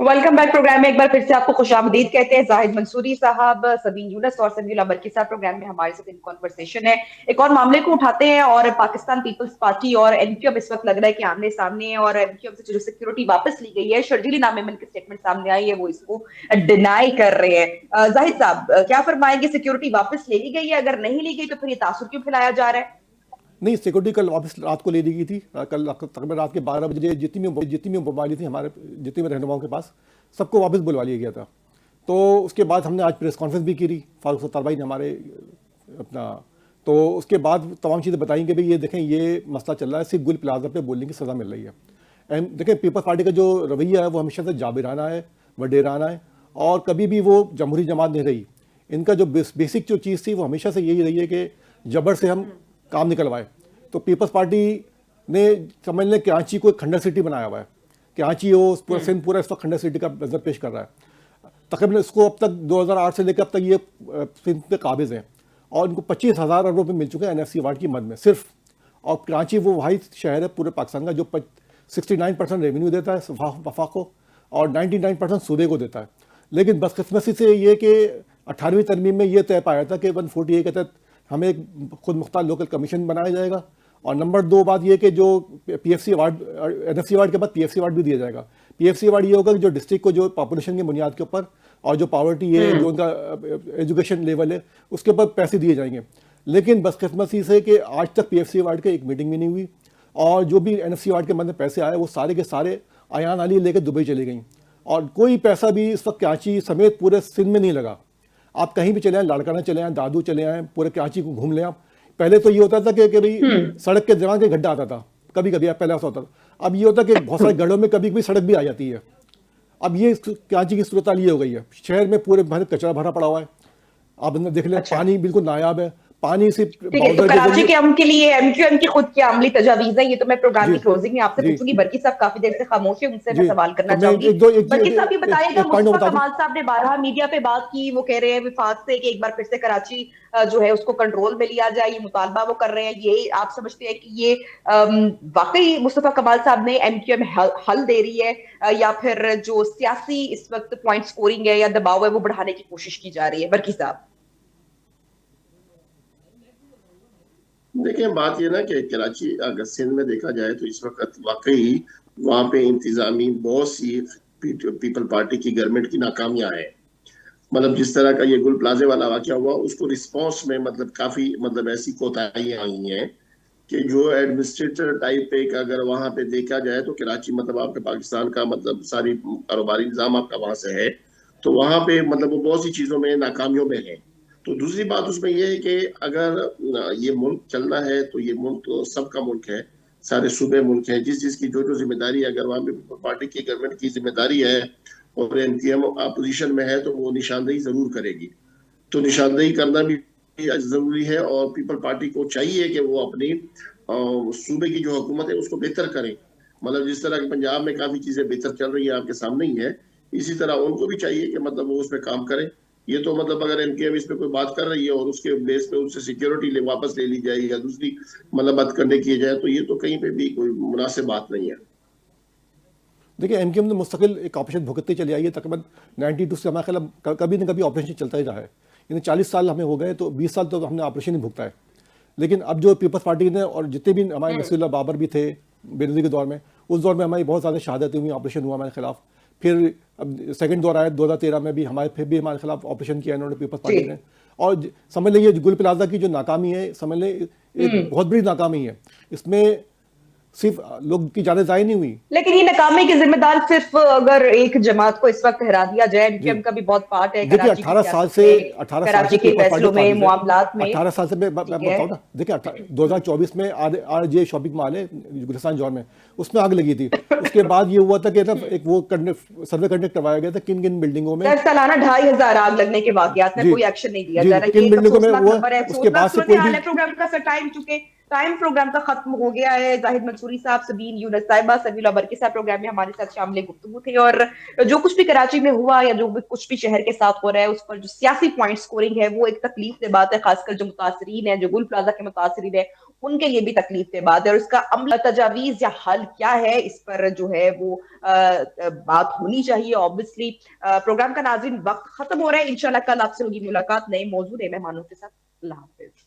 Welcome back. Programme में एक बार फिर से आपको खुशामदीद कहते हैं। जाहिद मंसूरी साहब, सबीन यूनस और समीउल्लाह बरकी साहब प्रोग्राम में हमारे साथ इन कॉन्वर्सेशन है। एक और मामले को उठाते हैं और पाकिस्तान पीपल्स पार्टी और एमक्यूएम इस वक्त लग रहा है कि आमने सामने है और एमक्यूएम से जो सिक्योरिटी वापस ली गई है, शर्जीली नामे में की स्टेटमेंट सामने आई है, वो इसको डिनाई कर रहे हैं। जाहिद साहब, क्या फरमाएंगे? सिक्योरिटी वापस ले ली गई है? अगर नहीं ली गई तो फिर ये तासुर क्यों फैलाया जा रहा है? नहीं, सिक्योरिटी कल वापस रात को ले ली गई थी। कल तकरीबन रात के 12 बजे जितनी भी मोबाइल थी हमारे, जितने भी रहनुमाओं के पास, सबको वापस बुलवा लिया गया था। तो उसके बाद हमने आज प्रेस कॉन्फ्रेंस भी की थी, फारूक सत्तार भाई ने हमारे अपना। तो उसके बाद तमाम चीज़ें बताई कि भाई ये देखें, ये मसला चल रहा है, सिर्फ गुल प्लाजा पे बोलने की सज़ा मिल रही है। एंड देखें, पीपल्स पार्टी का जो रवैया है वो हमेशा से जाबिराना है, वडेराना है, और कभी भी वो जमहूरी जमात नहीं रही। इनका जो बेसिक जो चीज़ थी वो हमेशा से यही रही है कि जबर से हम काम निकलवाए। तो पीपल्स पार्टी ने समझ लें कराची को एक खंडर सिटी बनाया हुआ है। कराची हो, पूरा सिंध पूरा इस वक्त खंडर सिटी का नज़र पेश कर रहा है। तकरीबन इसको अब तक 2008 से लेकर अब तक ये सिंध पे काबिज हैं और इनको 25,000 अरब रुपये मिल चुके हैं NFC अवार्ड की मद में सिर्फ। और कराची वो वाहिद शहर है पूरे पाकिस्तान का जो 69% रेवेन्यू देता है वफाक को और 99% सूबे को देता है। लेकिन बदकिस्मती से ये कि 18वीं तरमीम में ये तय पाया था कि 140A के तहत हमें एक खुद मुख्तार लोकल कमीशन बनाया जाएगा। और नंबर 2 बात ये कि जो PFC अवार्ड, NFC अवार्ड के बाद PFC अवार्ड भी दिया जाएगा। PFC अवार्ड ये होगा कि जो डिस्ट्रिक्ट को जो पॉपुलेशन की बुनियाद के ऊपर और जो पावर्टी है, जो उनका एजुकेशन लेवल है, उसके ऊपर पैसे दिए जाएंगे। लेकिन बदकिस्मती से कि आज तक PFC अवार्ड की एक मीटिंग भी नहीं हुई और जो भी NFC अवार्ड के मन में पैसे आए वो सारे के सारे अयान अली लेकर दुबई चली गई और कोई पैसा भी इस वक्त कराची समेत पूरे सिंध में नहीं लगा। आप कहीं भी चले आए, लाड़काना चले आए, दादू चले आए, पूरे कराची को घूम लें आप। पहले तो ये होता था कि भाई सड़क के दौरान के गड्ढा आता था, कभी कभी पहले ऐसा होता था। अब ये होता है कि बहुत सारे गड्ढों में कभी कभी सड़क भी आ जाती है। अब ये कराची की सूरत ये हो गई है, शहर में पूरे भरे कचरा भरा पड़ा हुआ है। आप अंदर देख लें, अच्छा। पानी बिल्कुल नायाब है, पानी सिर्फ ठीक है, तो कराची के अमन के लिए एमक्यूएम की खुद की अमली तजावीज़ है। ये तो मैं प्रोग्राम जी की क्लोजिंग में आपसे जी पूछूंगी। बरकी साहब काफी देर से खामोश है, उनसे मैं जी। सवाल करना तो मैं चाहूंगी। बरकी साहब ये बताइएगा, एक पॉइंट मुस्तफा बता दूं। कमाल साहब ने बारहा मीडिया पे बात की। वो कह रहे हैं विफाक से कि एक बार फिर से कराची जो है उसको कंट्रोल में लिया जाए, ये मुतालबा वो कर रहे हैं। ये आप समझते हैं कि ये वाकई मुस्तफा कमाल साहब ने एमक्यूएम हल दे रही है, या फिर जो सियासी इस वक्त पॉइंट स्कोरिंग है या दबाव है वो बढ़ाने की कोशिश की जा रही है? बरकी साहब देखिए, बात ये ना कि कराची अगर सिंध में देखा जाए तो इस वक्त वाकई वहां पे इंतजामी बहुत सी पीपल पार्टी की गवर्नमेंट की नाकामियां हैं। मतलब जिस तरह का ये गुल प्लाजे वाला वाकया हुआ, उसको रिस्पॉन्स में मतलब काफी मतलब ऐसी कोताहियां आई हैं कि जो एडमिनिस्ट्रेटर टाइप एक अगर वहां पे देखा जाए तो कराची मतलब आपके पाकिस्तान का मतलब सारी कारोबारी निजाम आपका वहां से है। तो वहां पे मतलब वो बहुत सी चीजों में नाकामियों में है। तो दूसरी बात उसमें यह है कि अगर ये मुल्क चलना है तो ये मुल्क तो सबका मुल्क है, सारे सूबे मुल्क है। जिस जिसकी जो जो जिम्मेदारी अगर वहां पे पार्टी की गवर्नमेंट की जिम्मेदारी है और एमक्यूएम अपोजिशन में है तो वो निशानदेही जरूर करेगी। तो निशानदेही करना भी जरूरी है और पीपल पार्टी को चाहिए कि वो अपनी सूबे की जो हुकूमत है उसको बेहतर करें। मतलब जिस तरह के पंजाब में काफी चीजें बेहतर चल रही है आपके सामने ही है, इसी तरह उनको भी चाहिए कि मतलब वो उस पर काम करें। ये तो मतलब अगर एमकेएम इस पे कोई बात कर रही है और उसके बेस पे उससे सिक्योरिटी वापस ले ली जाए या दूसरी मतलब बात करने की जाए तो ये तो कहीं पे भी कोई मुनासिब बात नहीं है। देखिए, एमक्यूएम ने मुस्तकिल एक ऑपरेशन भुगतती चली आई है। तकरीबन 92 से हमारे ख्याल कभी ना कभी ऑपरेशन चलता ही रहा है। यानी 40 साल हमें हो गए तो 20 साल तो हमने ऑपरेशन ही भुगता है। लेकिन अब जो पीपल्स पार्टी ने और जितने भी हमारे नसीरुल्लाह बाबर भी थे बेनज़ीर के दौर में, उस दौर में हमारी बहुत ज़्यादा शहादतें हुई, ऑपरेशन हुआ हमारे खिलाफ। फिर अब सेकंड दौर आया 2013 में भी हमारे खिलाफ ऑपरेशन किया इन्होंने पीपल्स पार्टी ने। और समझ लीजिए गुल प्लाजा की जो नाकामी है, समझ लें एक बहुत बड़ी नाकामी है। इसमें सिर्फ लोग की जाने ज़ाया नहीं हुई। लेकिन ये नाकामी के जिम्मेदार सिर्फ अगर एक जमात को इस वक्त ठहरा दिया जाए, जी, एमक्यूएम का भी बहुत पार्ट है देखिए कराची की 18 साल सियासत से में, 18 साल कराची से के पीपल्स पार्टी फैसलों में, काबिज है। मामलात में। 18 साल से मैं ठीक है। बताऊँ ना, देखिए 2024 में RJ शॉपिंग मॉल है गुलिस्तान जौन में, उसमें आग लगी थी। उसके बाद ये हुआ था कि ना एक वो सर्वे कंडक्ट करवाया गया था किन किन बिल्डिंगों में। सर, सालाना 2,500 आग लगने के वाकयात में जी कोई एक्शन नहीं दिया जी, जा रहा। ये किन एक बिल्डिंगों में अफसोसनाक वो, नंबर है, उसके अफसोसनाक बाद से सूरत कोई हाल भी। है। प्रोग्राम का सर टाइम प्रोग्राम का खत्म हो गया है। जाहिद मंसूरी साहब, सबीन यूनस साहिबा, समीउल्लाह बरकी साहब प्रोग्राम में हमारे साथ शामिल गुफ्तगू थे और जो कुछ भी कराची में हुआ या जो भी कुछ भी शहर के साथ हो रहा है उस पर जो सियासी पॉइंट स्कोरिंग है वो एक तकलीफ से बात है। खासकर जो मुतासरीन है, जो गुल प्लाजा के मुतासरीन है, उनके लिए भी तकलीफ के बाद है, और उसका अमल तजावीज या हल क्या है, इस पर जो है वो बात होनी चाहिए ऑब्वियसली। प्रोग्राम का नाज़रीन वक्त खत्म हो रहा है, इंशाल्लाह कल आपसे होगी मुलाकात नए मौजूद मेहमानों के साथ। अल्लाह हाफिज।